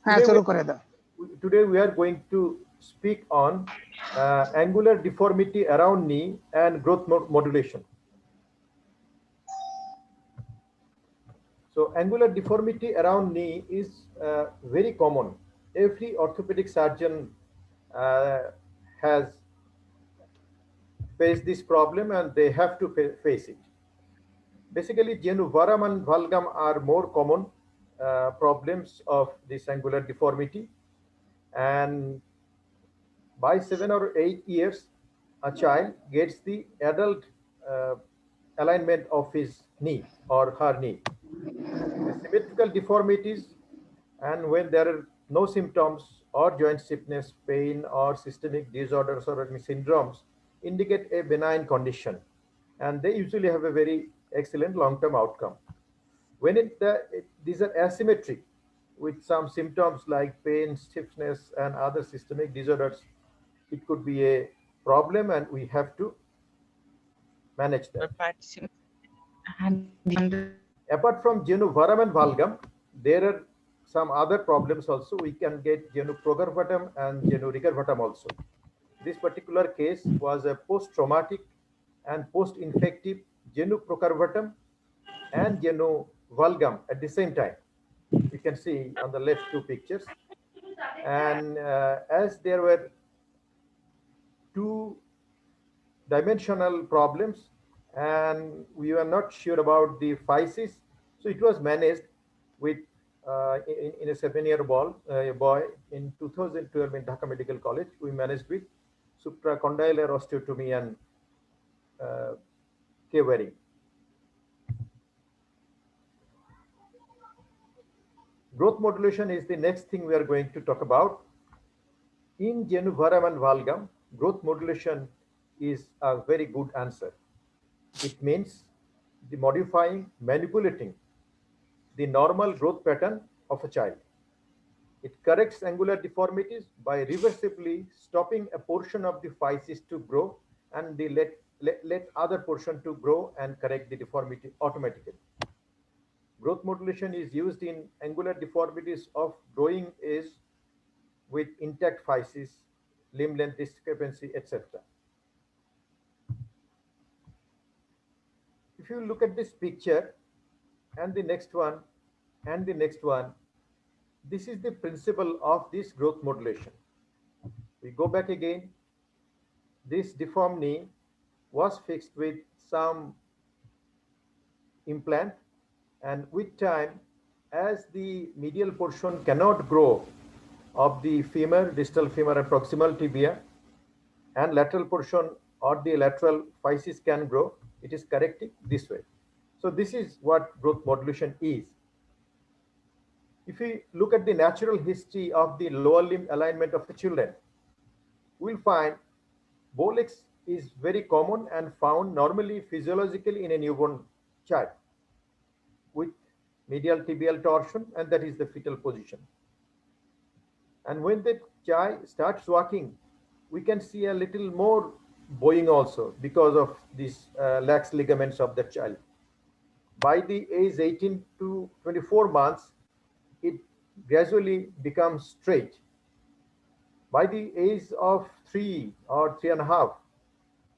হ্যাঁ, Today we, শুরু করে দাও। today we are going to speak on angular deformity around knee and growth modulation. So angular deformity around knee is very common. Every orthopedic surgeon uh, has faced this problem and they have to face it. Basically, genu varam and valgum are more common problems of this angular deformity, and by 7 or 8 years, a child gets the adult uh, alignment of his knee or her knee. The symmetrical deformities, and when there are no symptoms or joint stiffness, pain, or systemic disorders or any syndromes, indicate a benign condition, and they usually have a very excellent long-term outcome. When these are asymmetric with some symptoms like pain, stiffness, and other systemic disorders, it could be a problem, and we have to manage that. Apart from genu varam and valgum, there are some other problems also. We can get genu progarvatum and genu rigarvatum also. This particular case was a post-traumatic and post-infective genu procarvatum and genu valgum at the same time. You can see on the left two pictures. And as there were two dimensional problems and we were not sure about the physis, so it was managed with in a 7-year boy in 2012 in Dhaka Medical College. We managed with supracondylar osteotomy and uh, K-wearing. Growth modulation is the next thing we are going to talk about. In genu varam and valgum, growth modulation is a very good answer. It means the modifying, manipulating the normal growth pattern of a child. It corrects angular deformities by reversibly stopping a portion of the physis to grow and let other portion to grow and correct the deformity automatically. Growth modulation is used in angular deformities of growing age with intact physis, limb length discrepancy, etc. If you look at this picture and the next one and the next one, this is the principle of this growth modulation. We go back again. This deformed knee was fixed with some implant, and with time, as the medial portion cannot grow of the femur, distal femur and proximal tibia, and lateral portion or the lateral physis can grow, it is correcting this way. So this is what growth modulation is. If we look at the natural history of the lower limb alignment of the children, we'll find Bolex is very common and found normally physiologically in a newborn child with medial tibial torsion, and that is the fetal position. And when the child starts walking, we can see a little more bowing also because of these lax ligaments of the child. By the age 18 to 24 months, it gradually becomes straight. By the age of 3 or 3.5,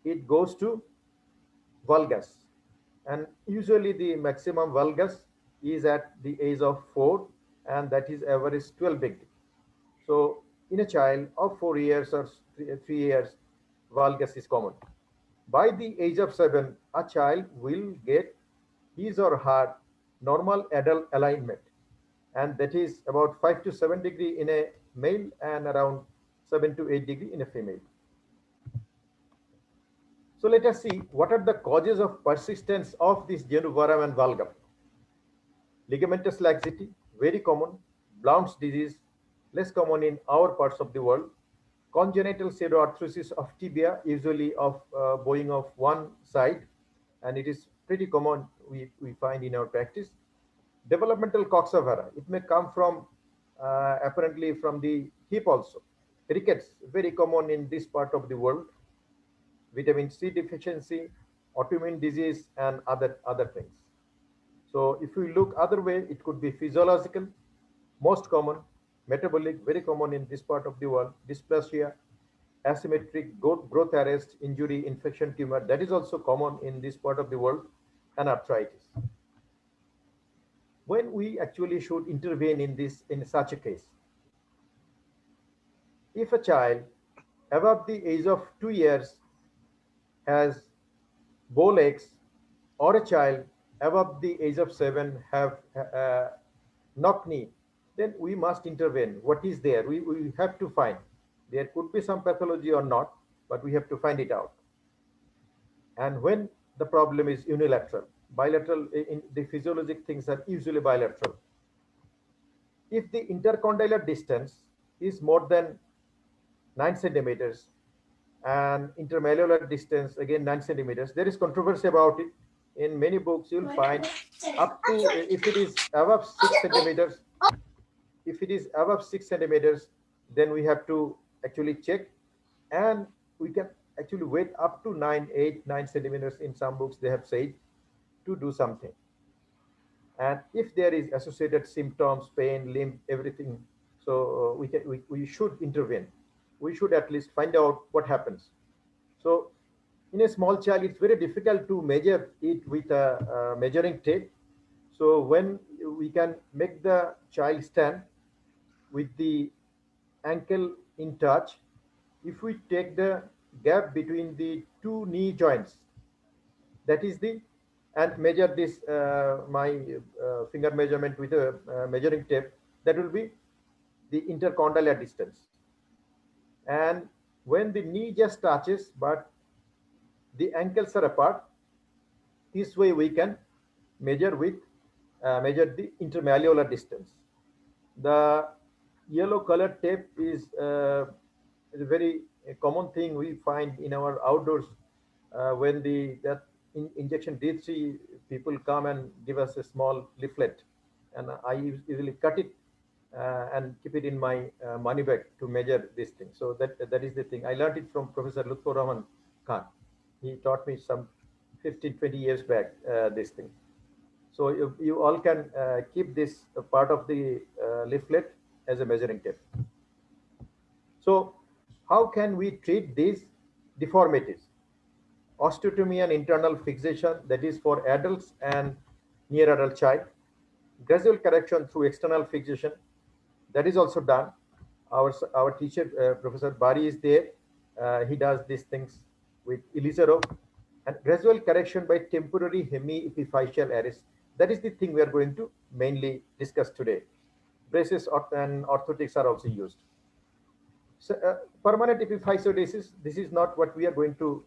it goes to valgus. And usually the maximum valgus is at the age of 4, and that is average 12 degree. So in a child of 4 years or 3 years, valgus is common. By the age of 7, a child will get his or her normal adult alignment, and that is about 5 to 7 degree in a male and around 7 to 8 degree in a female. So let us see what are the causes of persistence of this genu varam and valgum. Ligamentous laxity, very common. Blount's disease, less common in our parts of the world. Congenital pseudoarthrosis of tibia, usually of bowing of one side, and it is pretty common we find in our practice. Developmental coxa it may come from apparently from the hip also. Rickets, very common in this part of the world. Vitamin C deficiency, autoimmune disease, and other things. So if we look other way, it could be physiological, most common, metabolic, very common in this part of the world, dysplasia, asymmetric growth arrest, injury, infection, tumor, that is also common in this part of the world, and arthritis. When we actually should intervene in this in such a case, if a child above the age of 2 years has bow legs, or a child above the age of 7 have knock knee, then we must intervene. What is there? We have to find. There could be some pathology or not, but we have to find it out. And when the problem is unilateral, bilateral, in the physiologic things are usually bilateral. If the intercondylar distance is more than 9 centimeters and intermalleolar distance again 9 centimeters, there is controversy about it. In many books you'll find up to, if it is above 6 centimeters, if it is above 6 centimeters, then we have to actually check, and we can actually wait up to 9, 8, 9 centimeters. In some books they have said to do something. And if there is associated symptoms, pain, limp, everything, so we should intervene. We should at least find out what happens. So in a small child, it's very difficult to measure it with a measuring tape. So when we can make the child stand with the ankle in touch, if we take the gap between the two knee joints, that is the, and measure this my finger measurement with a measuring tape, that will be the intercondylar distance. And when the knee just touches but the ankles are apart, this way we can measure with measure the intermalleolar distance. The yellow colored tape is a very common thing we find in our outdoors when the that injection did see people come and give us a small leaflet, and I usually cut it and keep it in my money bag to measure this thing. So that is the thing. I learned it from Professor Lutfur Rahman Khan. He taught me some 15-20 years back this thing. So you all can keep this part of the leaflet as a measuring tape. So how can we treat these deformities? Osteotomy and internal fixation, that is for adults and near adult child. Gradual correction through external fixation, that is also done. Our teacher, Professor Bari, is there. He does these things with Elizarov. And gradual correction by temporary hemiepiphyseal arrest, that is the thing we are going to mainly discuss today. Braces and orthotics are also used. So, permanent epiphysiodesis, this is not what we are going to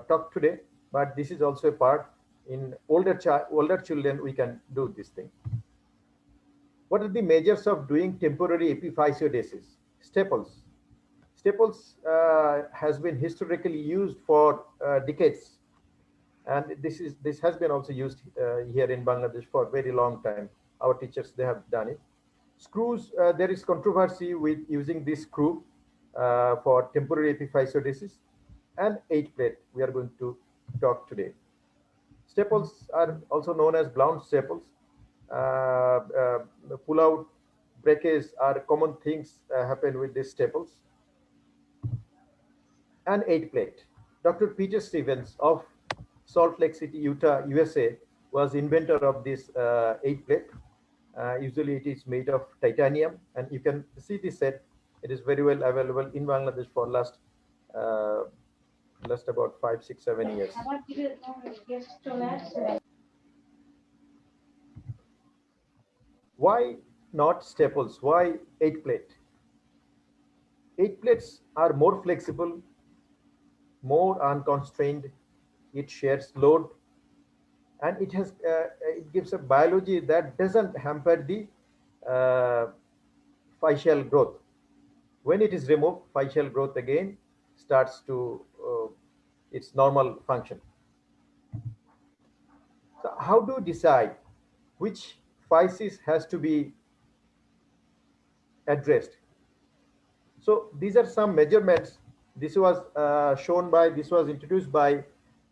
talk today, but this is also a part. In older children we can do this thing. What are the measures of doing temporary epiphysiodesis? Staples. Staples has been historically used for decades, and this has been also used here in Bangladesh for a very long time. Our teachers, they have done it. Screws, there is controversy with using this screw for temporary epiphysiodesis, and 8-plate we are going to talk today. Staples are also known as Blount staples. Pull-out breakage are common things happen with these staples. And 8-plate. Dr. Peter Stevens of Salt Lake City, Utah, USA, was inventor of this 8-plate. Usually it is made of titanium, and you can see this set. It is very well available in Bangladesh for last about 5, 6, 7 years. Why not staples? Why 8-plate? 8-plates are more flexible, more unconstrained. It shares load, and it gives a biology that doesn't hamper the uh, fascial growth. When it is removed, fascial growth again starts to its normal function. So how to decide which physis has to be addressed? So these are some measurements. This was this was introduced by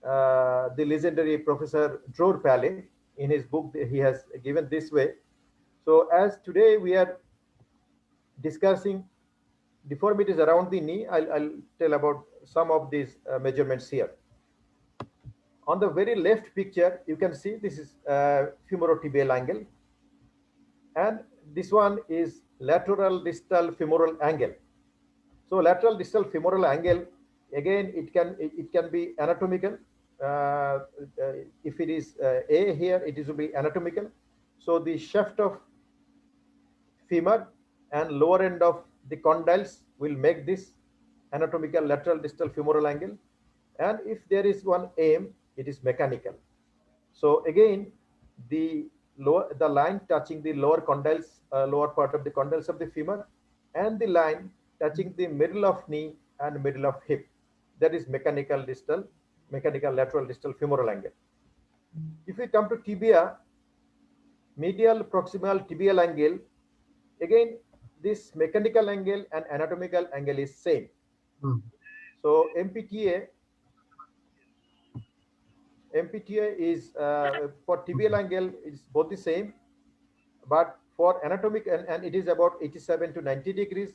the legendary Professor Dror Paley in his book. He has given this way. So as today we are discussing deformities around the knee, I'll tell about some of these measurements here. On the very left picture, you can see this is femorotibial angle, and this one is lateral distal femoral angle. So lateral distal femoral angle, again, it can be anatomical. Uh, if it is A here, it will be anatomical. So the shaft of femur and lower end of the condyles will make this anatomical lateral distal femoral angle. And if there is one aim, it is mechanical. So again, the line touching the lower condyles, lower part of the condyles of the femur, and the line touching the middle of knee and middle of hip. That is mechanical lateral distal femoral angle. If we come to tibia, medial proximal tibial angle, again, this mechanical angle and anatomical angle is same. So MPTA is for tibial angle is both the same, but for anatomic and it is about 87 to 90 degrees,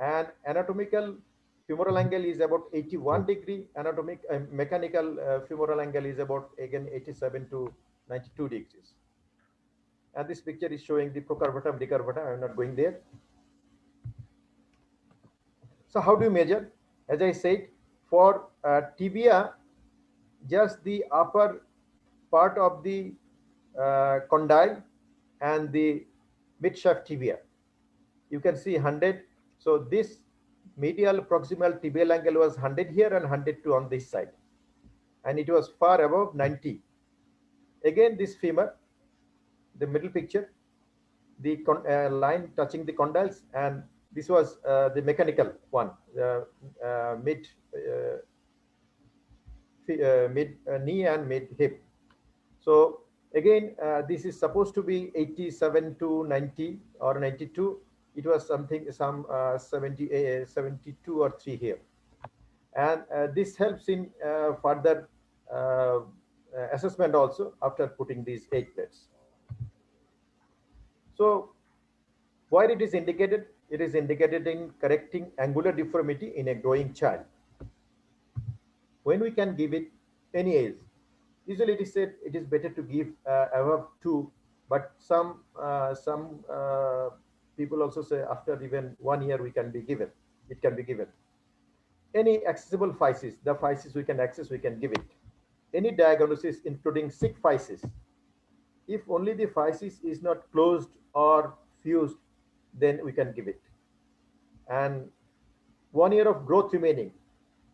and anatomical femoral angle is about 81 degree. Anatomic mechanical femoral angle is about again 87 to 92 degrees. And this picture is showing the procurvatum, decurvatum. I'm not going there. So how do you measure? As I said, for tibia, just the upper part of the condyle and the midshaft tibia. You can see 100. So this medial proximal tibial angle was 100 here and 102 on this side. And it was far above 90. Again, this femur, the middle picture, the line touching the condyles, and this was the mechanical one, mid knee and mid hip. So again, this is supposed to be 87 to 90 or 92. It was some 72 or 3 here. And this helps in further assessment also after putting these 8 plates. So why it is indicated? It is indicated in correcting angular deformity in a growing child. When we can give it any age, usually it is said it is better to give above 2, but some people also say after even 1 year it can be given. Any accessible physis, the physis we can access, we can give it. Any diagnosis including sick physis, if only the physis is not closed or fused, then we can give it. And 1 year of growth remaining.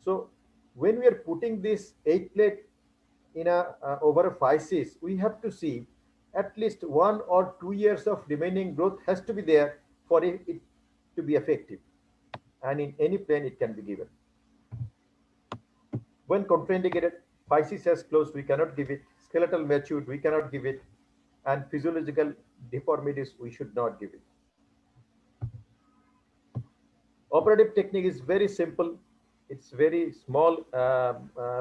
So when we are putting this 8 plate in a over a physis, we have to see at least 1 or 2 years of remaining growth has to be there for it to be effective. And in any plane, it can be given. When contraindicated, physis has closed, we cannot give it. Skeletal matured, we cannot give it. And physiological deformities, we should not give it. Operative technique is very simple. It's very small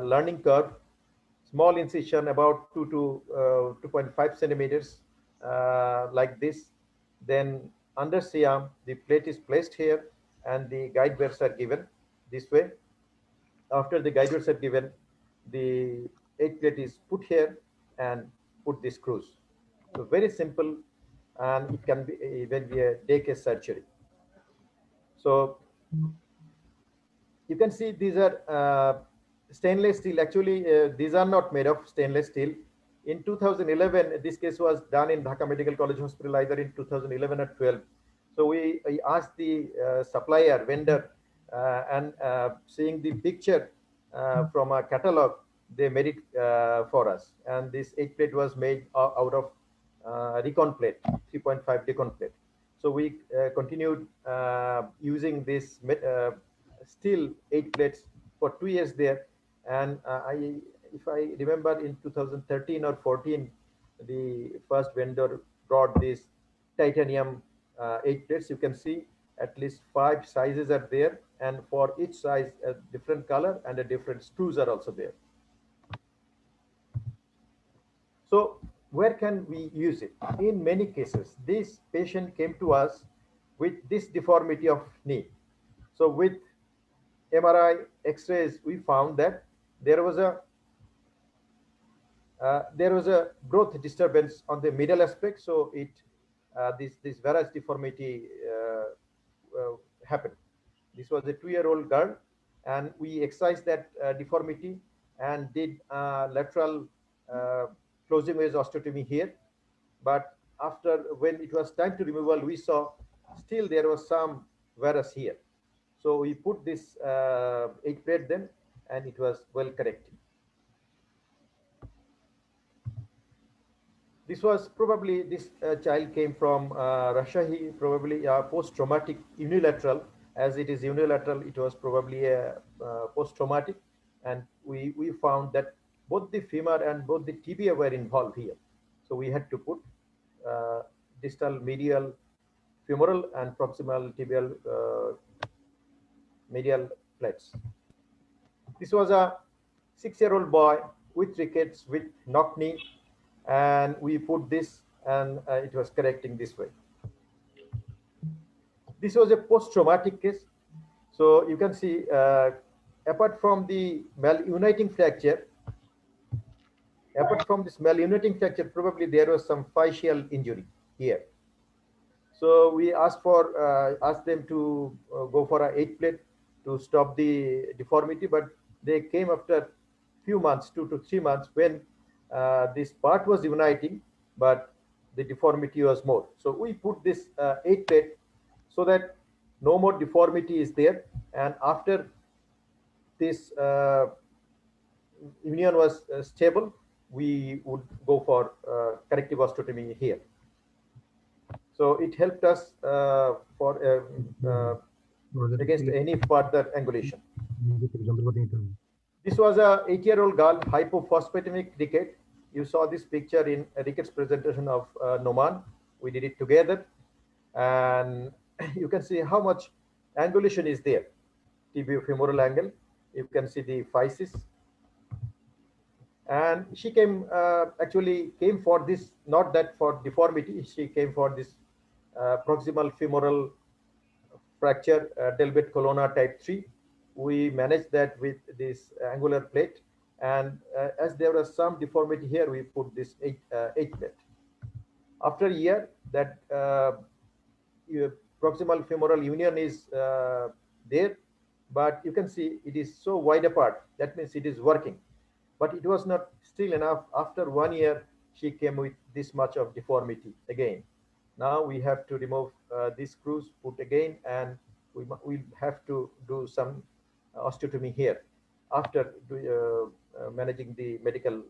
learning curve. Small incision about 2 to 2.5 centimeters, like this. Then under C-arm, the plate is placed here and the guide wires are given this way. After the guide wires are given, the 8 plate is put here and put the screws. So very simple, and it can be even be a day case surgery. So you can see these are stainless steel. Actually, these are not made of stainless steel. In 2011, this case was done in Dhaka Medical College Hospital either in 2011 or 12. So we asked the supplier, vendor, and seeing the picture from a catalog, they made it for us. And this 8 plate was made out of recon plate, 3.5 recon plate. So we continued using this steel 8 plates for 2 years there. And if I remember, in 2013 or 14, the first vendor brought this titanium 8 plates. You can see at least 5 sizes are there, and for each size a different color and a different screws are also there. So where can we use it? In many cases, this patient came to us with this deformity of knee. So with MRI, X-rays, we found that there was a growth disturbance on the middle aspect. So it this varus deformity happened. This was a 2-year-old girl, and we excised that deformity and did lateral closing wedge osteotomy here. But after, when it was time to removal, we saw still there was some varus here. So we put this 8 plate then, and it was well corrected. This was probably, this child came from Russia. He probably post-traumatic unilateral. As it is unilateral, it was probably a post-traumatic, and we found that both the femur and both the tibia were involved here. So we had to put distal medial femoral and proximal tibial medial plates. This was a 6-year-old boy with rickets, with knock knee, and we put this, and it was correcting this way. This was a post-traumatic case. So you can see, apart from the maluniting fracture, probably there was some fascial injury here. So we asked them to go for a 8 plate to stop the deformity, but they came after few months, 2 to 3 months, when this part was uniting, but the deformity was more. So we put this 8 plate so that no more deformity is there, and after this union was stable, we would go for corrective osteotomy here. So it helped us for against any further angulation. This was a 8-year-old girl, hypophosphatemic ricket. You saw this picture in a rickets presentation of Noman. We did it together, and you can see how much angulation is there. Tibiofemoral angle. You can see the physis. And she came, actually came for this, not that for deformity. She came for this proximal femoral fracture, Delbert colonna type 3. We managed that with this angular plate, and as there was some deformity here, we put this 8 plate. After a year, that proximal femoral union is there, but you can see it is so wide apart. That means it is working, but it was not still enough. After 1 year, she came with this much of deformity again. Now we have to remove these screws, put again, and we have to do some osteotomy here after managing the medical,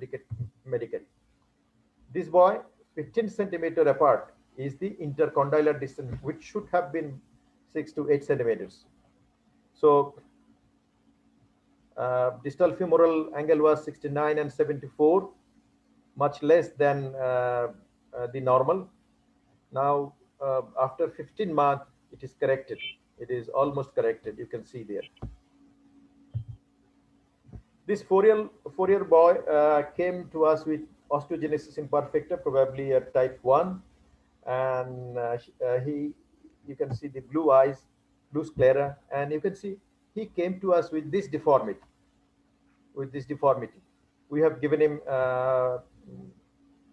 ricket medically. This boy, 15 centimeter apart, is the intercondylar distance, which should have been 6 to 8 centimeters. So distal femoral angle was 69 and 74, much less than the normal. Now, after 15 months, it is corrected. It is almost corrected. You can see there. This 4-year boy came to us with osteogenesis imperfecta, probably a type 1, and you can see the blue eyes, blue sclera, and you can see he came to us with this deformity. We have given him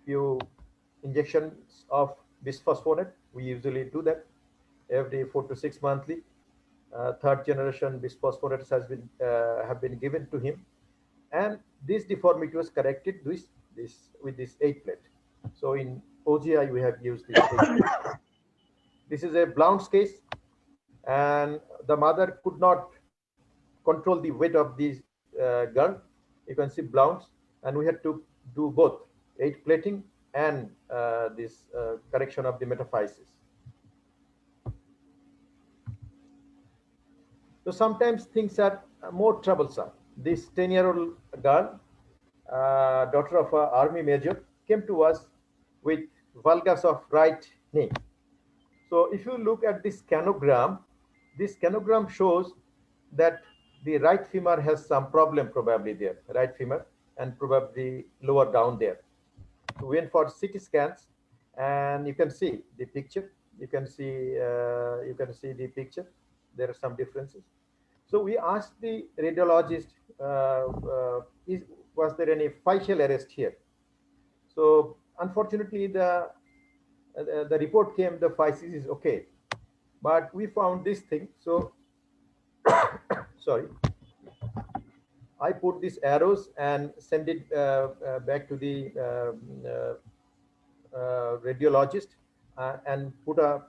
few injections of bisphosphonate. We usually do that every 4 to 6 monthly. Third generation bisphosphonates have been given to him, and this deformity was corrected with this 8 plate. So in OGI we have used this 8 plate. This is a Blount's case, and the mother could not control the weight of this girl. You can see Blount's, and we had to do both 8 plating and this correction of the metaphysis. So sometimes things are more troublesome. This 10-year-old girl, daughter of an army major, came to us with valgus of right knee. So if you look at this scanogram shows that the right femur has some problem probably there, right femur, and probably lower down there. We went for CT scans, and you can see the picture. You can see the picture. There are some differences. So we asked the radiologist, was there any facial arrest here? So unfortunately, the report came, the facies is okay, but we found this thing. So sorry, I put these arrows and send it back to the radiologist and put a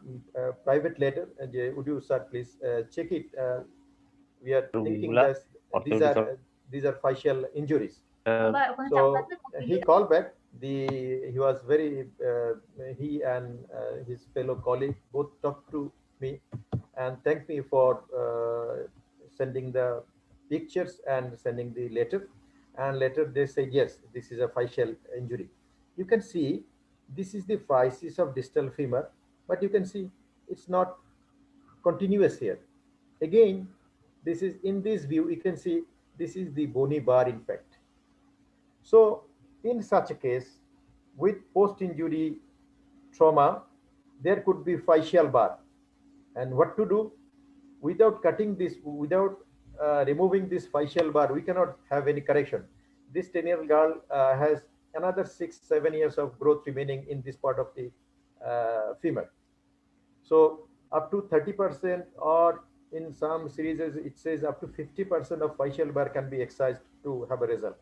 private letter. Would you, sir, please check it? We are thinking that these are facial injuries. So he called back. He was very he and his fellow colleague both talked to me and thanked me for sending the pictures and sending the letter. And later they said yes, this is a facial injury. You can see this is the physis of distal femur, but you can see it's not continuous here. Again, this is in this view, you can see this is the bony bar in fact. So in such a case, with post-injury trauma, there could be fascial bar. And what to do? Without cutting this, without removing this fascial bar, we cannot have any correction. This 10-year-old girl has another 6-7 years of growth remaining in this part of the femur. So up to 30%, or in some series it says up to 50% of fascial bar can be excised to have a result.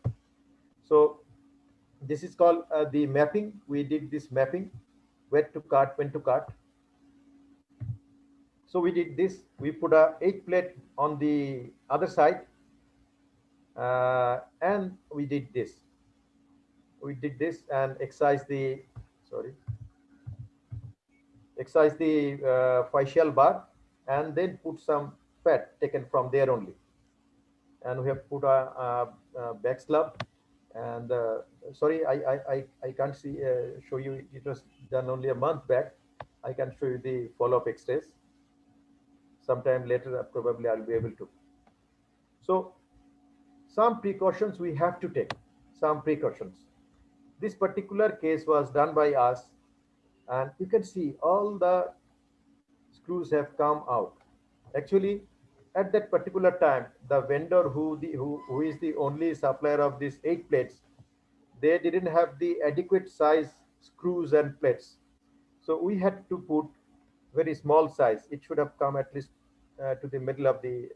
So this is called the mapping. We did this mapping, where to cut, when to cut. So we did this. We put a 8 plate on the other side, and we did this. We did this and excise the excise the fascial bar, and then put some fat taken from there only. And we have put a back slab. And sorry, I can't see show you. It was done only a month back. I can show you the follow-up X-rays. Sometime later, probably I'll be able to. So some precautions we have to take. Some precautions. This particular case was done by us, and you can see all the screws have come out. Actually, at that particular time, the vendor who is the only supplier of these 8 plates, they didn't have the adequate size screws and plates. So we had to put very small size. It should have come at least to the middle of the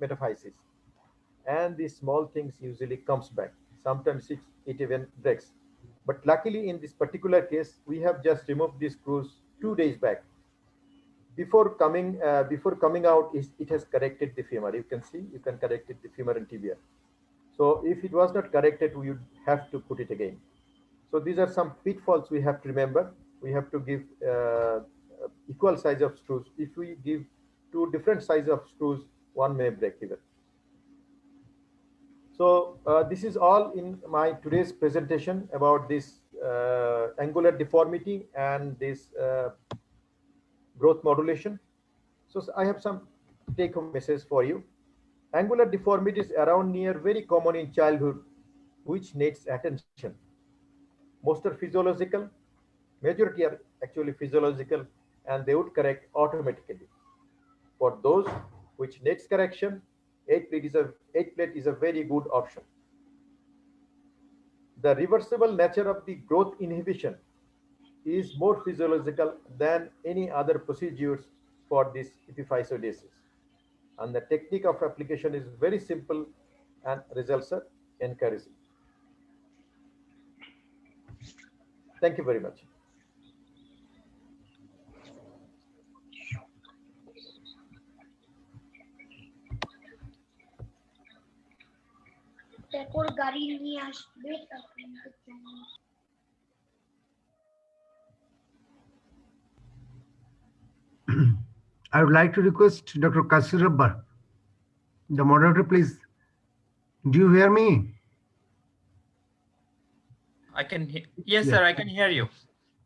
metaphysis. And the small things usually comes back. Sometimes it even breaks. But luckily in this particular case, we have just removed these screws 2 days back. Before coming out, it has corrected the femur. You can see, you can correct it, the femur and tibia. So if it was not corrected, we would have to put it again. So these are some pitfalls we have to remember. We have to give equal size of screws. If we give 2 different size of screws, one may break even. So this is all in my today's presentation about this angular deformity and this growth modulation. So I have some take-home message for you. Angular deformities around near very common in childhood, which needs attention. Most are physiological, majority are actually physiological, and they would correct automatically. For those which needs correction, 8 plate is a very good option. The reversible nature of the growth inhibition is more physiological than any other procedures for this epiphysiodesis. And the technique of application is very simple and results are encouraging. Thank you very much. I would like to request Dr. Kasirabbar, the moderator, please. Do you hear me? I can hear. Yes, sir, I can hear you.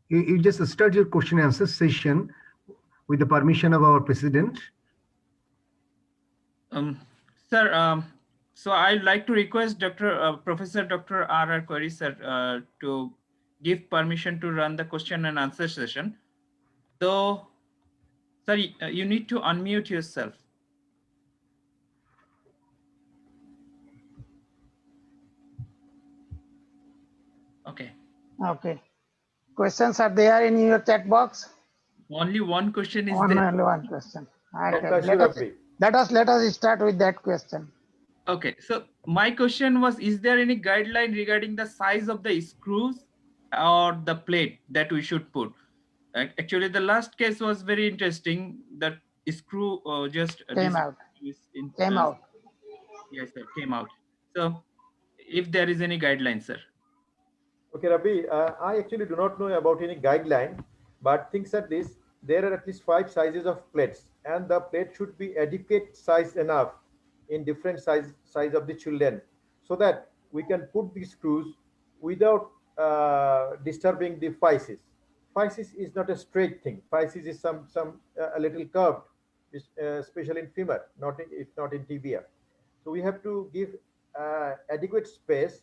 You just start your question and answer session with the permission of our president. Sir, so I'd like to request Professor Dr. R.R. Query, sir, to give permission to run the question and answer session. Though, sorry, you need to unmute yourself. Okay. Okay. Questions are there in your chat box? Only one question is there. Only one question. Okay. Kashyap Rabbi. Let us start with that question. Okay, so my question was, is there any guideline regarding the size of the screws or the plate that we should put? Actually, the last case was very interesting. That screw just Came out. Came out. yes, sir, came out. So, if there is any guideline, sir. Okay, Rabi, I actually do not know about any guideline, but things are this. There are at least 5 sizes of plates, and the plate should be adequate size enough in different size of the children, so that we can put the screws without disturbing the physis. Physis is not a straight thing. Physis is some a little curved, especially in femur, not in, if not in tibia. So we have to give adequate space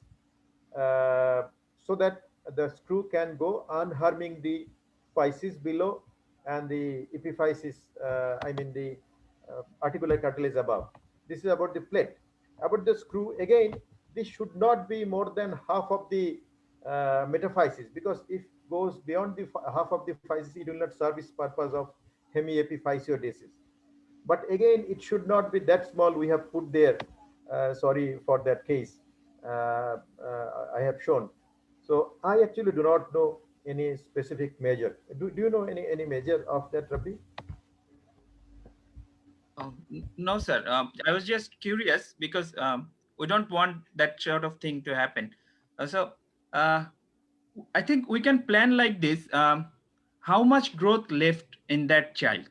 so that the screw can go unharming the physis below and the epiphysis, I mean the articular cartilage above. This is about the plate. About the screw, again, this should not be more than half of the metaphysis, because if goes beyond the half of the physis, it will not serve its purpose of hemiepiphysiodesis. But again, it should not be that small. We have put there, sorry for that case, I have shown. So I actually do not know any specific measure. Do you know any measure of that, Rabbi? No, sir. I was just curious because we don't want that sort of thing to happen. So, I think we can plan like this. How much growth left in that child,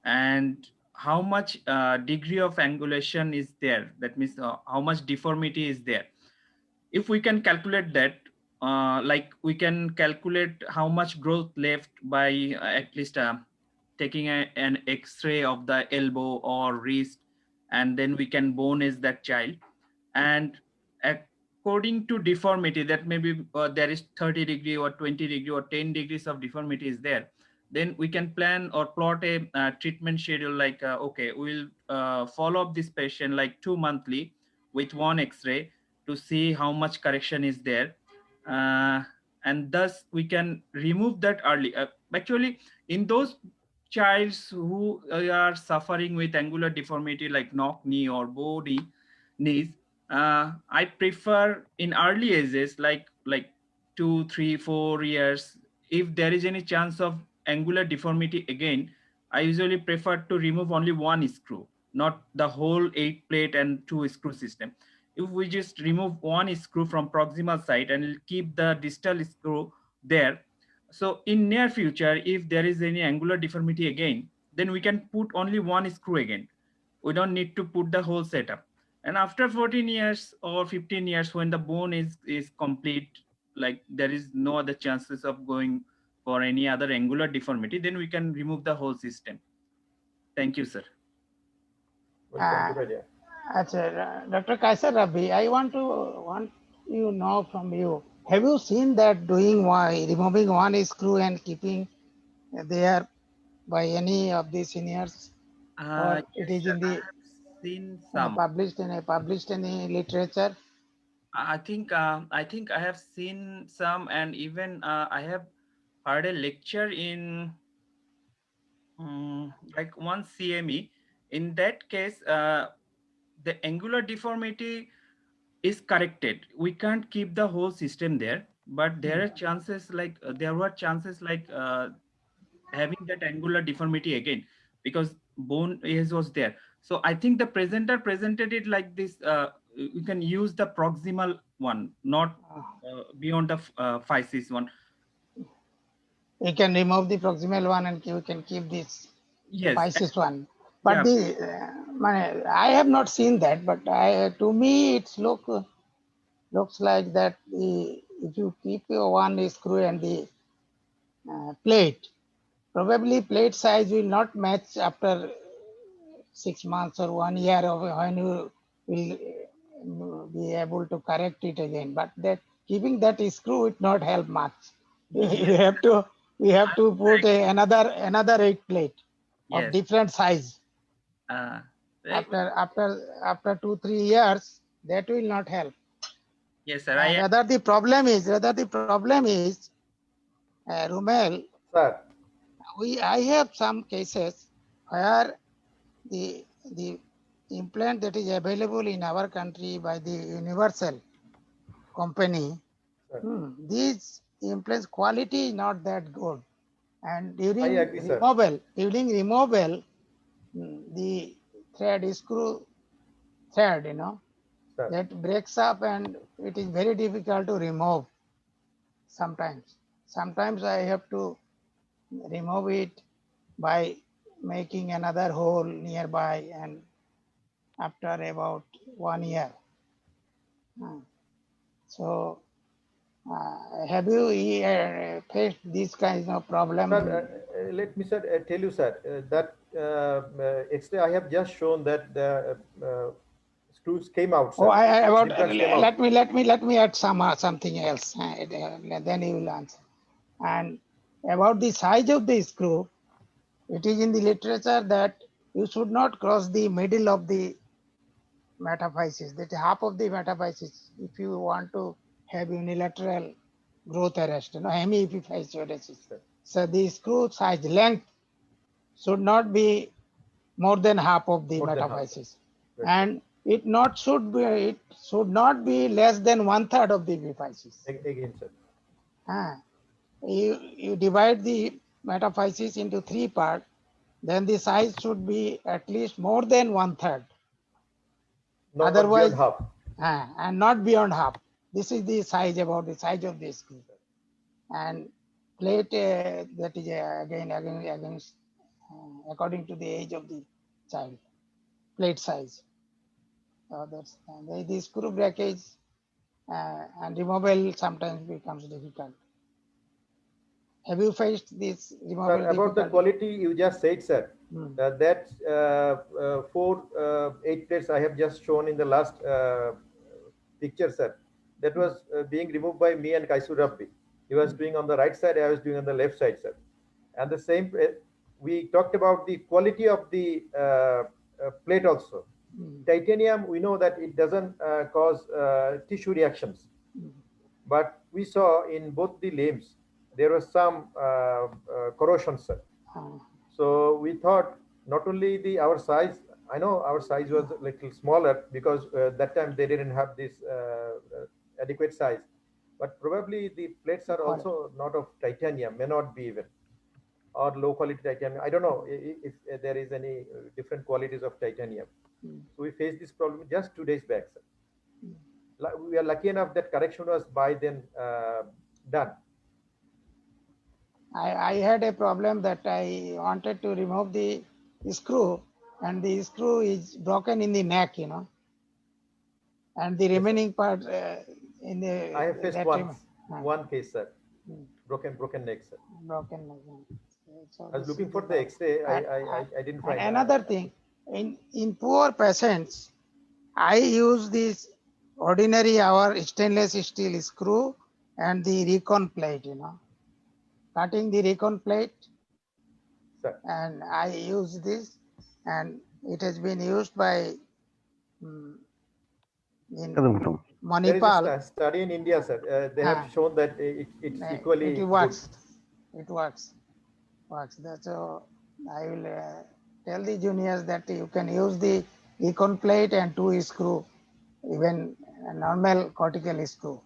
and how much degree of angulation is there? That means how much deformity is there. If we can calculate that, like we can calculate how much growth left by at least taking an x-ray of the elbow or wrist, and then we can bone age that child. And according to deformity, that maybe there is 30 degree or 20 degree or 10 degrees of deformity is there, then we can plan or plot a treatment schedule, like okay, we'll follow up this patient like 2 monthly with one x-ray to see how much correction is there, uh, and thus we can remove that early. Actually, in those childs who are suffering with angular deformity like knock knee or bow knees, I prefer in early ages, like 2, 3, 4 years. If there is any chance of angular deformity again, I usually prefer to remove only one screw, not the whole 8 plate and 2 screw system. If we just remove one screw from proximal side and keep the distal screw there, so in near future, if there is any angular deformity again, then we can put only one screw again. We don't need to put the whole setup. And after 14 years or 15 years, when the bone is complete, like there is no other chances of going for any other angular deformity, then we can remove the whole system. Thank you, sir. Welcome to Raja. Dr. Kaisar Rabi, I want you know from you. Have you seen that removing one screw and keeping there by any of the seniors, or it Yes, is sir. in I the have seen some. published any literature? I think I have seen some, and even I have heard a lecture in like one CME. In that case, the angular deformity is corrected. We can't keep the whole system there, but there are chances like there were chances like having that angular deformity again, because bone age was there. So I think the presenter presented it like this. You can use the proximal one, not beyond the physis one. You can remove the proximal one and you can keep this Yes. physis one. But Yeah. I have not seen that, but to me it's looks like that if you keep your one screw and the plate, probably plate size will not match after 6 months or 1 year of when you will be able to correct it again. But that keeping that screw would not help much. We have to put another 8 plate of Yes. different size. Right. After 2-3 years, that will not help. Yes, sir. Rather the problem is, Rumel, Sir, I have some cases where the implant that is available in our country by the Universal company, sir. these implants quality is not that good, and I during agree, sir. removal, the screw thread, Sir. that breaks up, and it is very difficult to remove. Sometimes I have to remove it by making another hole nearby, and after about 1 year. So have you faced these kinds of problem? Sir, let me, sir, tell you, sir, that X-ray I have just shown that the screws came out, Oh, sir. about The implants came out. let me add something else. Then you will answer. And about the size of the screw, it is in the literature that you should not cross the middle of the metaphysis, that half of the metaphysis, if you want to have unilateral growth arrest, hemiepiphysiodesis. Sir. So the screw size length should not be more than half of the More than half. metaphysis, Right, and it should not be less than 1/3 of the epiphysis. Again, sir. You divide the metaphysis into 3 parts, then the size should be at least more than 1/3. Not Otherwise, beyond half. and not beyond half. This is the size, about the size of the screw. And plate that is again against according to the age of the child, plate size. So that's the screw breakage and removal sometimes becomes difficult. Have you faced this removal Sir, about the difficulty? quality you just said, sir, that 8 plates I have just shown in the last picture, sir, that was being removed by me and Kaisu Rabbi. He was doing on the right side, I was doing on the left side, sir. And the same, we talked about the quality of the plate also. Titanium, we know that it doesn't cause tissue reactions. But we saw in both the limbs, there was some corrosion, sir. So we thought not only our size, I know our size was a little smaller because that time they didn't have this adequate size, but probably the plates are also not of titanium, may not be even, or low quality titanium. I don't know if there is any different qualities of titanium. So we faced this problem just 2 days back, sir. We are lucky enough that correction was by then done. I had a problem that I wanted to remove the screw, and the screw is broken in the neck, and the remaining part in the. I have faced one case, sir. Broken neck, sir. Broken neck. So I was looking for the X-ray. I didn't find. Another thing, in poor patients, I use this ordinary our stainless steel screw and the recon plate, cutting the recon plate. Sir. And I use this, and it has been used by in Manipal. There is a study in India, sir. They have shown that it's equally it works. good. It works. So I will tell the juniors that you can use the recon plate and 2 screw, even a normal cortical screw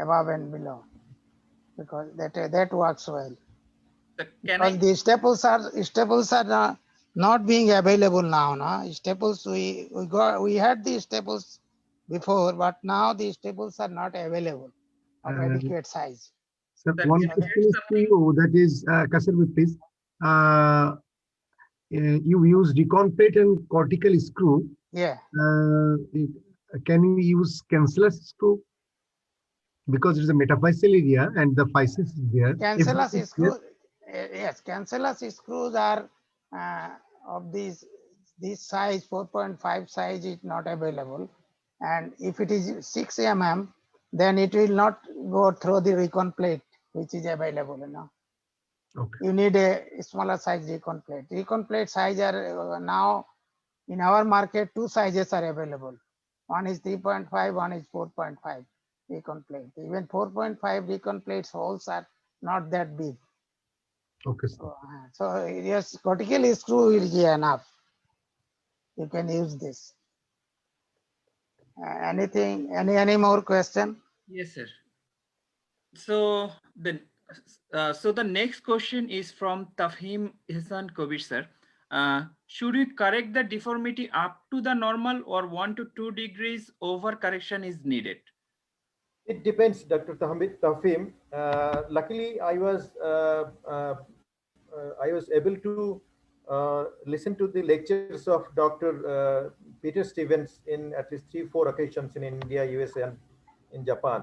above and below, because that works well. Because the staples are not being available now. No? Staples we had the staples before, but now the staples are not available of adequate size. So one question is to you, that is, Kasarvi, please. You use recon plate and cortical screw. Yeah. Can you use cancellous screw? Because it's a metaphyseal area and the physis is there. Cancellous screw, yes, cancellous screws are of this size, 4.5 size is not available. And if it is 6 mm, then it will not go through the recon plate which is available. Okay. You need a smaller size recon plate. Recon plate size are now in our market, two sizes are available. One is 3.5, one is 4.5 recon plate. Even 4.5 recon plates holes are not that big. Okay, sir. So yes, cortical screw is enough. You can use this. Any more question? Yes, sir. So the next question is from Tafhim Ihsan Kobir, sir. Should we correct the deformity up to the normal, or 1 to 2 degrees over correction is needed? It depends, Dr. Tafim. Luckily, I was able to listen to the lectures of Dr. Peter Stevens in at least 3-4 occasions in India, USA, and in Japan.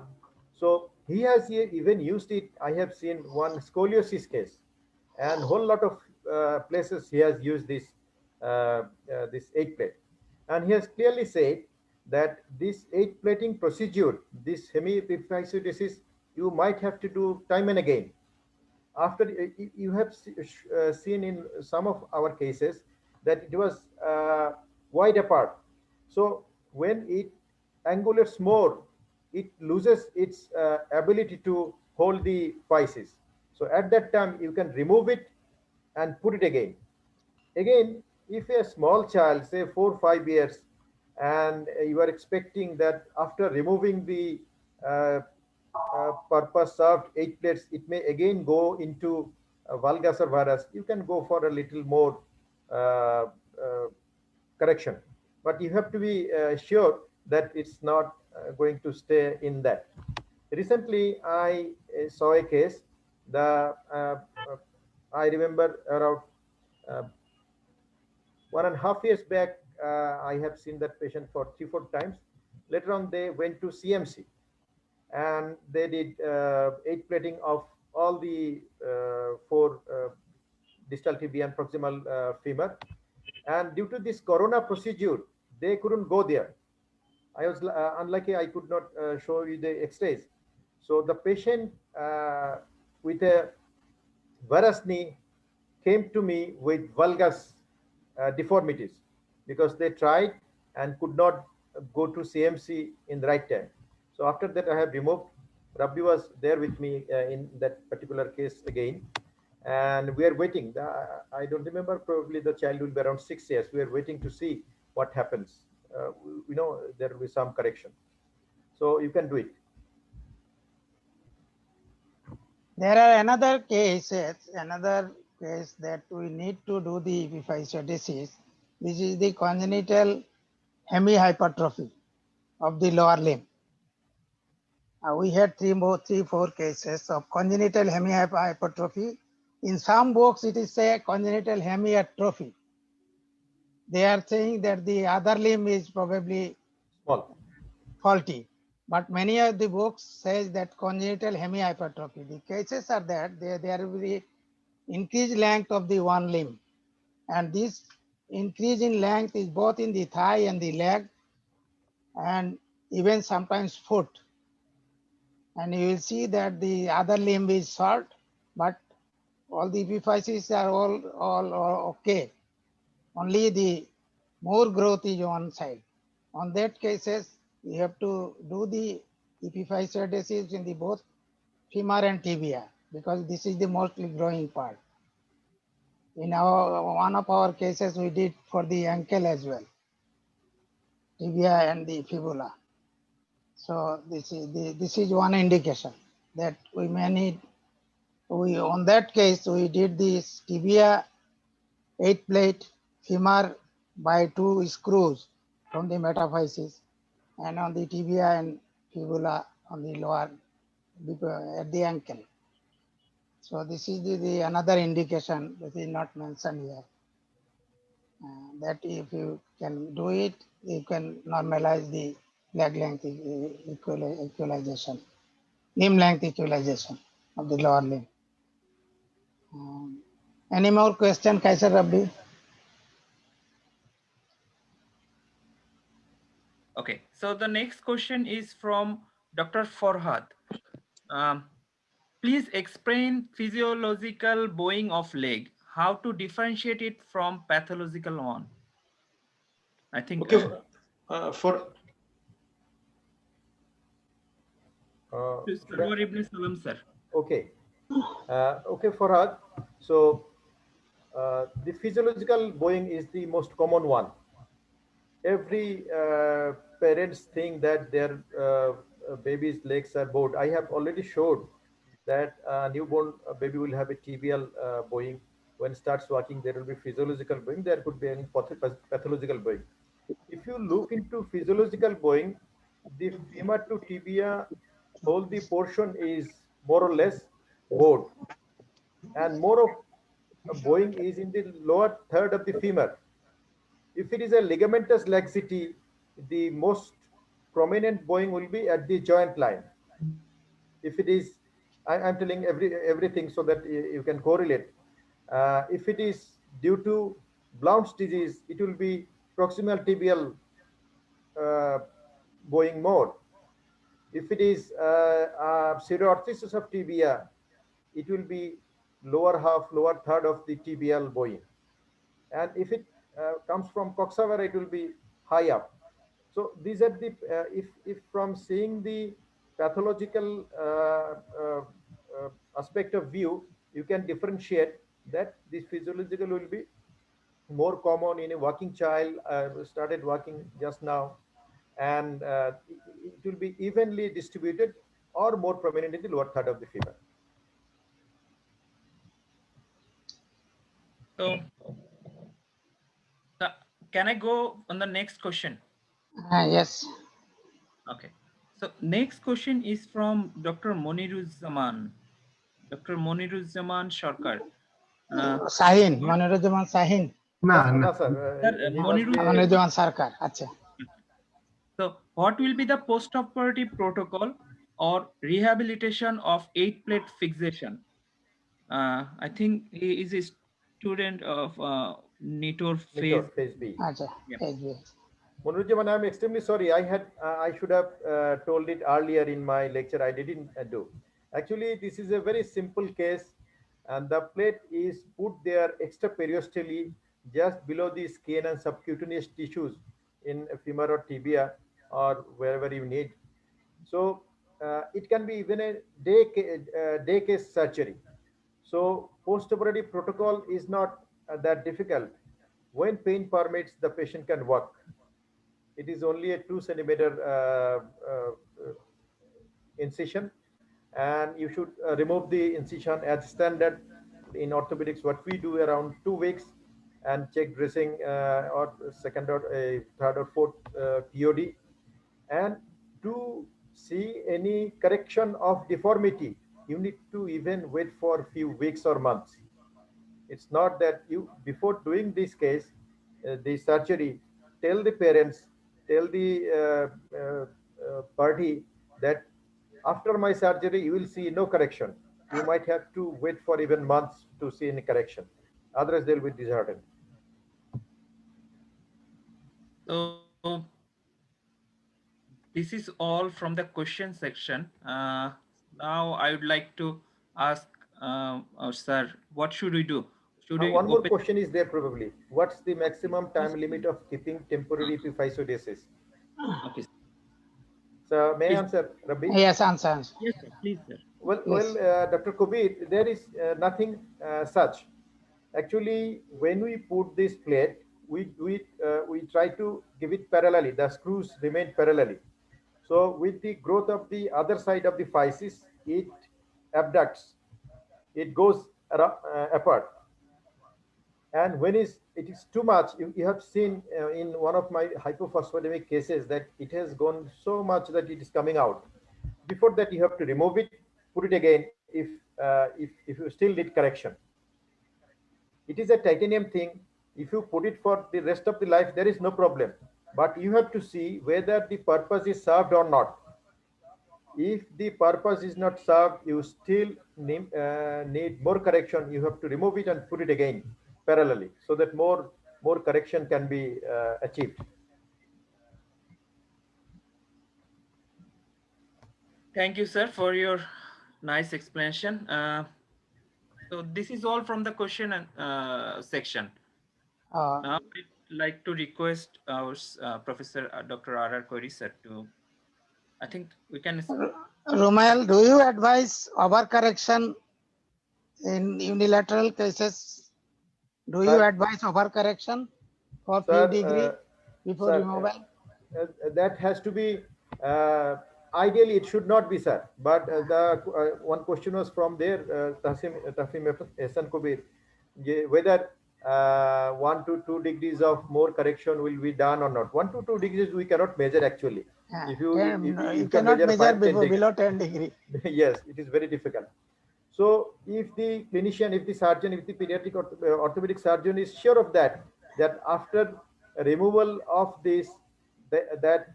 So he has even used it. I have seen one scoliosis case, and whole lot of places he has used this 8 plate, and he has clearly said that this 8 plating procedure, this hemiepiphysiodesis, you might have to do time and again. After you have seen in some of our cases that it was wide apart. So when it angulates more, it loses its ability to hold the physis. So at that time, you can remove it and put it again. Again, if a small child, say 4 or 5 years, and you are expecting that after removing the uh, purpose served 8 plates, it may again go into valgus or varus, you can go for a little more correction. But you have to be sure that it's not going to stay in that. Recently, I saw a case. I remember around uh, 1.5 years back, I have seen that patient for 3-4 times. Later on, they went to CMC and they did 8 plating of all the four distal tibia and proximal femur. And due to this corona procedure, they couldn't go there. I was unlucky, I could not show you the x-rays. So the patient with a varus knee came to me with valgus deformities because they tried and could not go to CMC in the right time. So after that, I have removed. Rabbi was there with me in that particular case again, and we are waiting. I don't remember. Probably the child will be around 6 years. We are waiting to see what happens. We know there will be some correction, so you can do it. There are another case that we need to do the epiphysiodesis. This is the congenital hemihypertrophy of the lower limb. We had three, four cases of congenital hemihypertrophy. In some books, it is a congenital hemiatrophy. They are saying that the other limb is probably Small. faulty, but many of the books says that congenital hemihypertrophy. The cases are that there will be increased length of the one limb, and this increase in length is both in the thigh and the leg, and even sometimes foot. And you will see that the other limb is short, but all the epiphyses are all okay. Only the more growth is one side. On that cases, you have to do the epiphysiodesis in the both femur and tibia because this is the mostly growing part. In one of our cases, we did for the ankle as well, tibia and the fibula. So this is one indication that we may need. On that case, we did this tibia 8-plate, femur by 2 screws from the metaphysis, and on the tibia and fibula on the lower at the ankle. So this is the another indication that is not mentioned here. That if you can do it, you can normalize the leg length equalization, limb length equalization of the lower limb. Any more question, Kaiser Rabbi? Okay, so the next question is from Dr. Farhad, um, please explain physiological bowing of leg. How to differentiate it from pathological one? I think Okay, for Should I- Sarwar Ibne Salam, sir. Okay. Okay, Farhad. So the physiological bowing is the most common one. Every parents think that their baby's legs are bowed. I have already showed that newborn baby will have a tibial bowing. When starts walking, there will be physiological bowing. There could be any pathological bowing. If you look into physiological bowing, the femur to tibia, whole the portion is more or less bowed, and more of bowing is in the lower third of the femur. If it is a ligamentous laxity, the most prominent bowing will be at the joint line. If it is, I'm telling everything so that you can correlate. If it is due to Blount's disease, it will be proximal tibial uh, bowing more. If it is pseudoarthritis of tibia, it will be lower half, lower third of the tibial bowing. And if it comes from coxavera, it will be high up. So these are the if from seeing the pathological aspect of view, you can differentiate that this physiological will be more common in a walking child started walking just now, and it will be evenly distributed or more prominent in the lower third of the femur. So, uh, can I go on the next question? Yes. Okay. So next question is from Dr. Moniruzzaman. Dr. Moniruzzaman Sharkar. Sahin, Moniruzzaman Sahin. না No, না sir. Sir, He must be Moniruzzaman Sarkar. Acha. So what will be the post-operative protocol or rehabilitation of 8-plate fixation? I think he is a student of Nitor phase. Nitor, phase B. Acha. Yeah. Manoj, I'm extremely sorry. I should have told it earlier in my lecture. I didn't do. Actually, this is a very simple case, and the plate is put there extraperiostally, just below the skin and subcutaneous tissues in femur or tibia or wherever you need. So it can be even a day case surgery. So post-operative protocol is not that difficult. When pain permits, the patient can work. It is only a 2 centimeter incision, and you should remove the incision as standard in orthopedics. What we do around 2 weeks and check dressing or second or third or fourth POD, and to see any correction of deformity, you need to even wait for a few weeks or months. It's not that you, before doing this case, the surgery, tell the parents, tell the party that after my surgery, you will see no correction. You might have to wait for even months to see any correction. Otherwise, they'll be disheartened. So this is all from the question section. Now I would like to ask sir, what should we do? Should we One more open? question is there probably. What's the maximum time limit of keeping temporary epiphysiodesis? Okay. So may I Please. answer, Rabbi? Yes, answer. Yes, sir. Please, sir. Well, Dr. Kubir, there is nothing such. Actually, when we put this plate, we try to give it parallelly. The screws remain parallelly. So with the growth of the other side of the physis, it abducts. It goes apart. And when it is too much, you have seen in one of my hypophosphatemic cases that it has gone so much that it is coming out. Before that, you have to remove it, put it again if you still need correction. It is a titanium thing. If you put it for the rest of the life, there is no problem. But you have to see whether the purpose is served or not. If the purpose is not served, you still need more correction. You have to remove it and put it again parallelly so that more correction can be achieved. Thank you, sir, for your nice explanation. So this is all from the question and section. Uh, Now I'd like to request our Professor Dr. R. R. Kori sir to, I think we can. Rumail, do you advise overcorrection in unilateral cases? Do you Sir, advise overcorrection for few sir, degree before sir, removal? that has to be, ideally it should not be, sir. But the one question was from there, Tafim Ehsan Kubir, whether 1 to 2 degrees of more correction will be done or not. 1 to 2 degrees we cannot measure actually. If You you can cannot measure measure 5, 10 degrees, below 10 degree. yes, it is very difficult. So if the clinician, if the surgeon, if the pediatric orthopedic surgeon is sure of that, that after removal of this, that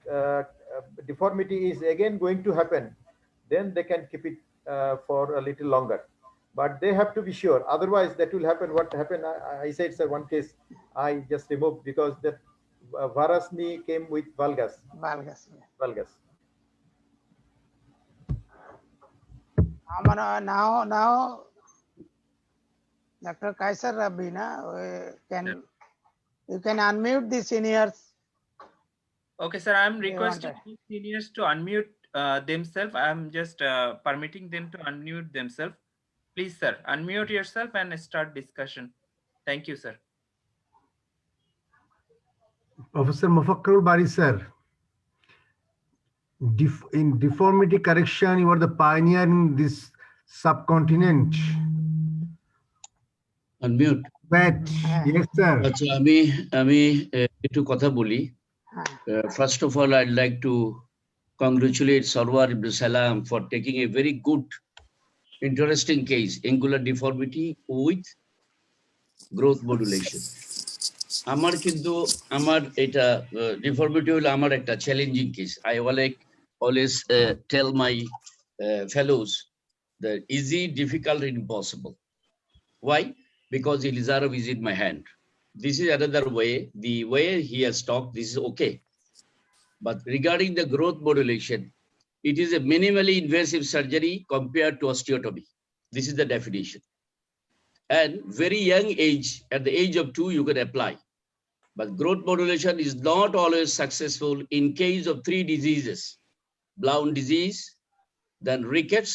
deformity is again going to happen, then they can keep it for a little longer. But they have to be sure. Otherwise, that will happen. What happened? I said, sir, one case I just removed because that varus knee came with valgus. Valgus. Valgus. Now, Dr. Kaiser Rabina, you can unmute the seniors. Okay, sir, I'm They requesting wanted. seniors to unmute themselves. I'm just permitting them to unmute themselves. Please, sir, unmute yourself and start discussion. Thank you, sir. Professor Mufakkarul Bari sir, in deformity correction, you are the pioneer in this subcontinent. Unmute. But yes, sir. আচ্ছা আমি একটু কথা বলি First of all, I'd like to congratulate Sarwar Ibne Salam for taking a very good, interesting case, angular deformity with growth modulation. আমার এটা deformity হলো আমার একটা challenging case. I always tell my fellows that easy, difficult, and impossible. Why? Because Elizarov is in my hand. This is another way. The way he has talked, this is okay. But regarding the growth modulation, it is a minimally invasive surgery compared to osteotomy. This is the definition. And very young age, at the age of 2, you can apply. But growth modulation is not always successful in case of 3 diseases: Blount disease, then rickets,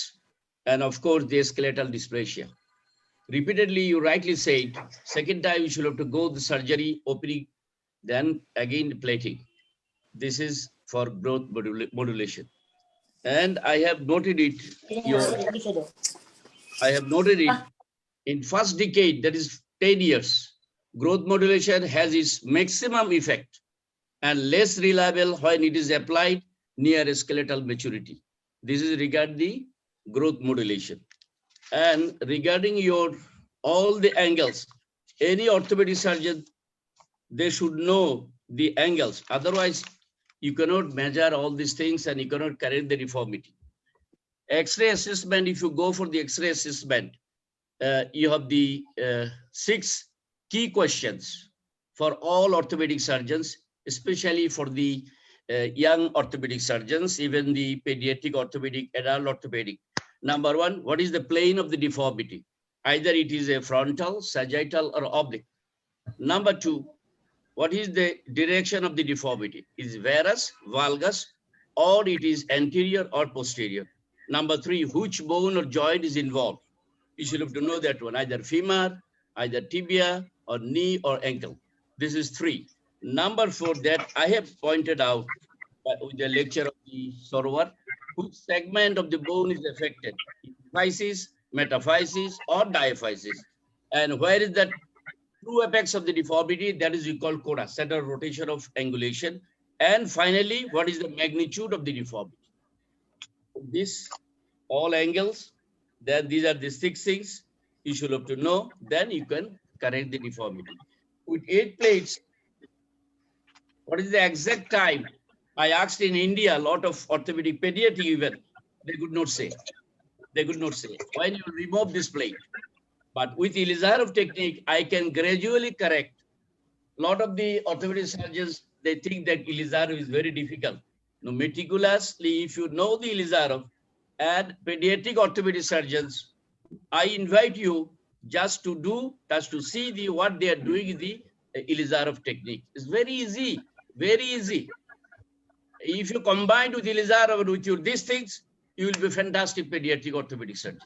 and of course, the skeletal dysplasia. Repeatedly, you rightly said, second time you should have to go the surgery, opening, then again plating. This is for growth modulation. And I have noted it, in first decade, that is 10 years, growth modulation has its maximum effect and less reliable when it is applied near skeletal maturity. This is regarding the growth modulation. And regarding all the angles, any orthopedic surgeon, they should know the angles. Otherwise, you cannot measure all these things and you cannot correct the deformity. X-ray assessment, if you go for the X-ray assessment, you have the 6 key questions for all orthopedic surgeons, especially for the young orthopedic surgeons, even the pediatric orthopedic, adult orthopedic. Number 1, what is the plane of the deformity? Either it is a frontal, sagittal, or oblique. Number 2, what is the direction of the deformity? Is varus, valgus, or it is anterior or posterior? Number 3, which bone or joint is involved? You should have to know that one, either femur, either tibia, or knee or ankle. This is 3. Number 4, that I have pointed out with the lecture of the Sarwar, which segment of the bone is affected, epiphysis, metaphysis, or diaphysis, and where is that true apex of the deformity, that is we call coda, center rotation of angulation, and finally, what is the magnitude of the deformity? This, all angles, then these are the 6 things you should have to know, then you can correct the deformity. With 8 plates, what is the exact time? I asked in India, a lot of orthopedic pediatric even, they could not say. They could not say when you remove this plate. But with Elizarov technique, I can gradually correct. A lot of the orthopedic surgeons, they think that Elizarov is very difficult. No, meticulously, if you know the Elizarov, and pediatric orthopedic surgeons, I invite you just to see what they are doing in the Elizarov technique. It's very easy, very easy. If you combine with Elizarov with these things, you will be fantastic pediatric orthopedic surgeon.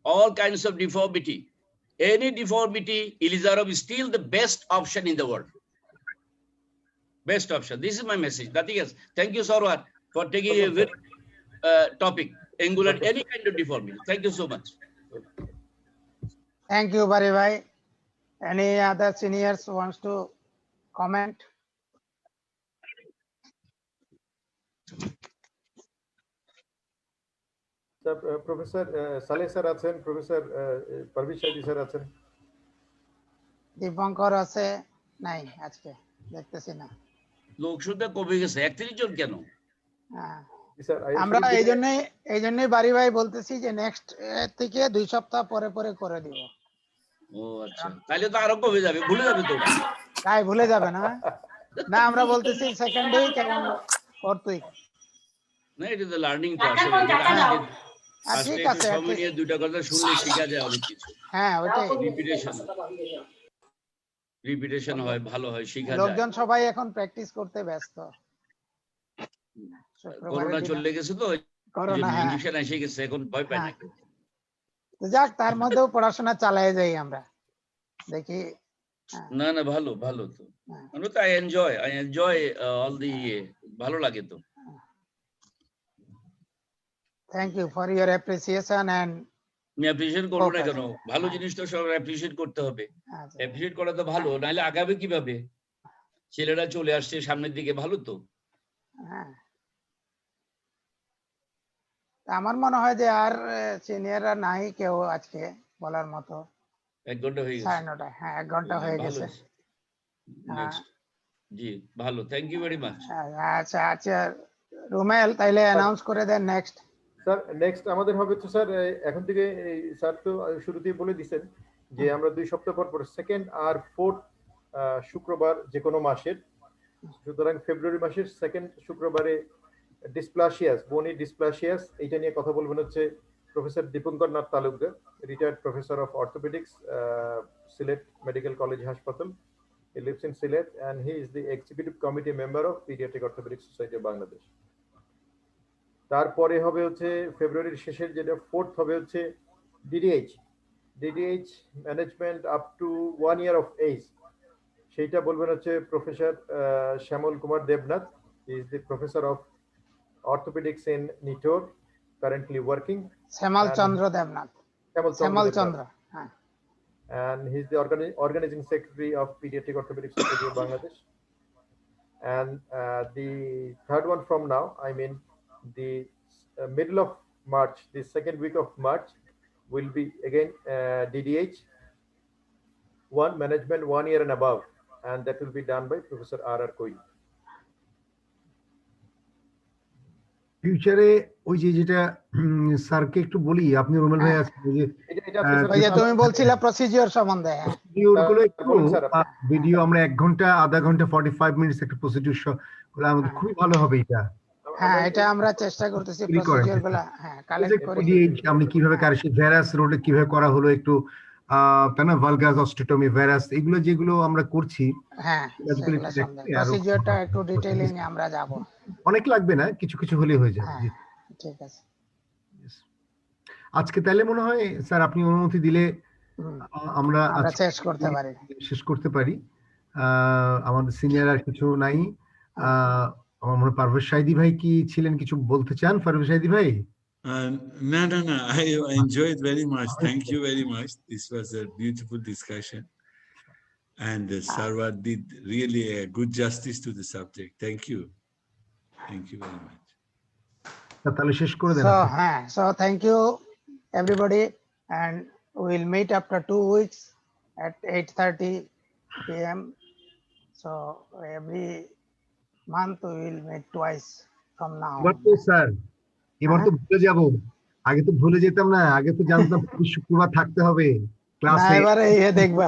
All kinds of deformity. Any deformity, Elizarov is still the best option in the world. Best option. This is my message. Nothing else. Thank you, Sarwar, for taking a very topic, angular, any kind of deformity. Thank you so much. Thank you, Bari Bhai. Any other seniors wants to comment? Professor Saleh sir আছেন, professor Parvez Sayeedi sir আছেন, দীপঙ্কর আছে? নাই, আজকে দেখতেছি না। লোক সংখ্যা কমে গেছে, 31 জন কেন? হ্যাঁ, স্যার আমরা এই জন্যই বারি ভাই বলতেছি যে নেক্সট থেকে 2 সপ্তাহ পরে পরে করে দিব। ও আচ্ছা, তাহলে তো আরো কমে যাবে, ভুলে যাবে তো। তাই ভুলে যাবে না? না, আমরা বলতেছি সেকেন্ড উইক এবং ফোর্থ উইক। না, এটা তো লার্নিং তো আছে। ঠিক আছে, সময় নিয়ে দুইটা কথা শুনলে শেখা যায় অনেক কিছু। হ্যাঁ, ওইটাই। রিপিটেশন হয়, ভালো হয়, শেখা যায়। লোকজন সবাই এখন প্র্যাকটিস করতে ব্যস্ত। করোনা চলে গেছে তো, করোনা ইনজেকশন এসে গেছে, এখন ভয় পায় না। তো যাক, তার মধ্যেও পড়াশোনা চালায় যাই আমরা, দেখি। না না, ভালো ভালো তো। আমরা তো আই এনজয় অল দি ভালো লাগে তো। Thank you for your appreciation and আমি অ্যাপ্রিশিয়েট করবো না কেন? ভালো জিনিসটা সব অ্যাপ্রিশিয়েট করতে হবে। অ্যাপ্রিশিয়েট করা তো ভালো, নাহলে আগাবে কিভাবে? ছেলেরা চলে আসছে সামনের দিকে, ভালো তো। হ্যাঁ, আমার মনে হয় যে আর সিনিয়ররা নাই কেউ আজকে বলার মতো। 1 ঘন্টা হয়ে গেছে। 9:30। হ্যাঁ, 1 ঘন্টা হয়ে গেছে। জি, ভালো, থ্যাংক ইউ ভেরি মাচ। আচ্ছা আচ্ছা, রুমেল তাইলে অ্যানাউন্স করে দেন নেক্সট। স্যার নেক্সট আমাদের হবে তো স্যার, এখন থেকে স্যার তো শুরুতেই বলে দিয়েছেন যে আমরা 2 সপ্তাহ পর সেকেন্ড আর ফোর্থ শুক্রবার যে কোনো মাসের, সুতরাং ফেব্রুয়ারি মাসের সেকেন্ড শুক্রবারে ডিসপ্লাসিয়াস, বোনি ডিসপ্লাসিয়াস, এইটা নিয়ে কথা বলবেন হচ্ছে professor Dipankar Nath Talukdar, retired professor of orthopaedics, Sylhet medical college হাসপাতাল। He lives in Sylhet and he is the executive committee member of Pediatric Orthopedic Society of Bangladesh. তারপরে হবে হচ্ছে ফেব্রুয়ারির শেষের যেটা ফোর্থ হবে হচ্ছে DDH management up to 1 year of age, সেইটা বলবেন হচ্ছে professor Shyamal Kumar Debnath. He is the professor of orthopaedics in NITOR, currently working. Shyamal Chandra Debnath. Shyamal Chandra, হ্যাঁ। And he's the organizing secretary of Pediatric Orthopedic Society of Bangladesh. And the third one from now, I mean the middle of March, the second week of March, will be again DDH, one management 1 year and above, and that will be done by Professor R.R. Koi. ফিউচারে ওই যেটা স্যারকে একটু বলি, আপনি রুমেল ভাই আছেন, ওই যে তুমি বলছিলে প্রসিজিওর সম্বন্ধে, ভিডিওগুলো একটু ভিডিও আমরা 1 ঘন্টা আধা ঘন্টা 45 মিনিটস একটা প্রসিডিউর হলে আমাদের খুবই ভালো হবে এটা। হ্যাঁ, এটা আমরা চেষ্টা করতেছি প্রসিডিওরগুলো কালেক্ট করি। আপনি কিভাবে কারেক্ট ভ্যারাস রোডে কিভাবে করা হলো, একটু তাই না, ভালগাস অস্টেটমি, ভ্যারাস, এগুলো যেগুলো আমরা করছি, হ্যাঁ, প্রসিডিওরটা একটু ডিটেইলিং এ আমরা যাব। অনেক লাগবে না, কিছু কিছু হলে হয়ে যাবে। ঠিক আছে, আজকে তাহলে মনে হয় স্যার আপনি অনুমতি দিলে আমরা শেষ করতে পারি। আমাদের সিনিয়র আর কিছু নাই। আমার মনে হয় পারভেজ সাইদি ভাই কি ছিলেন, কিছু বলতে চান? পারভেজ সাইদি ভাই? No, I enjoyed very much. Thank you very much. This was a beautiful discussion, and Sarwar did really a good justice to the subject. Thank you very much. তাহলে শেষ করে দেন। So thank you everybody, and we'll meet after 2 weeks at 8:30 p.m. So every month we will meet twice from now. Sir এবার তো ভুলে যাব, আগে তো ভুলে যেতাম না, আগে তো জানতাম শুক্রবার থাকতে হবে ক্লাসে, এবারে দেখবা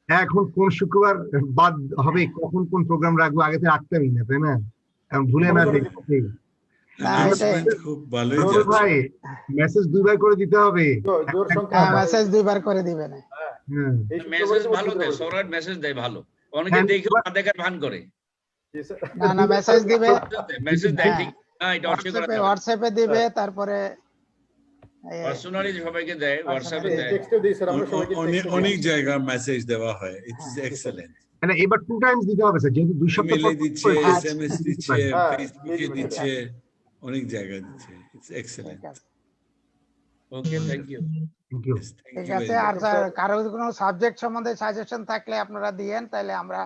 এখন কোন শুক্রবার বাদ হবে, কখন কোন প্রোগ্রাম রাখবো, আগে তো রাখতামই না, তাই না? এখন ভুলে না দেখতে announcement খুব ভালোই সরোবর যাচ্ছে। ভাই মেসেজ দুইবার করে দিতে হবে। জোর সংখ্যা হ্যাঁ মেসেজ দুইবার করে দিবেন। হুম। এই মেসেজ শুক্রবারে ভালো দেয়, দিতে সরাট মেসেজ দেয় ভালো, অনেকে হ্যাঁ, দেখেও না দেখার ভান করে। জি, স্যার। না না মেসেজ দিবে, মেসেজ দেয় হ্যাঁ, ঠিক না, এটা অস্বীকার করা যাবে না। হোয়াটসঅ্যাপে দিবে, তারপরে পার্সোনালি সবাইকে দেয়, হোয়াটসঅ্যাপে personally দেয়। টেক্সটে দিই স্যার, আমরা সবাইকে অনেক জায়গা মেসেজ দেওয়া হয়, ইটস হ্যাঁ। এক্সেলেন্ট। মানে এবার 2 টাইমস দিতে হবে স্যার, যেহেতু 2 সপ্তাহ ইমেলে পর দিচ্ছে, আচ্ছা। এসএমএস দিচ্ছে, হ্যাঁ, ফেসবুকে দিয়ে দিবেন। দিচ্ছে, অনেক জায়গায় দিচ্ছে, ইটস ঠিক এক্সেলেন্ট। আছে, okay, thank you. Thank you. ঠিক আছে। আর কারো কোনো সাবজেক্ট সম্বন্ধে সাজেশন থাকলে আপনারা দিয়েন, তাহলে আমরা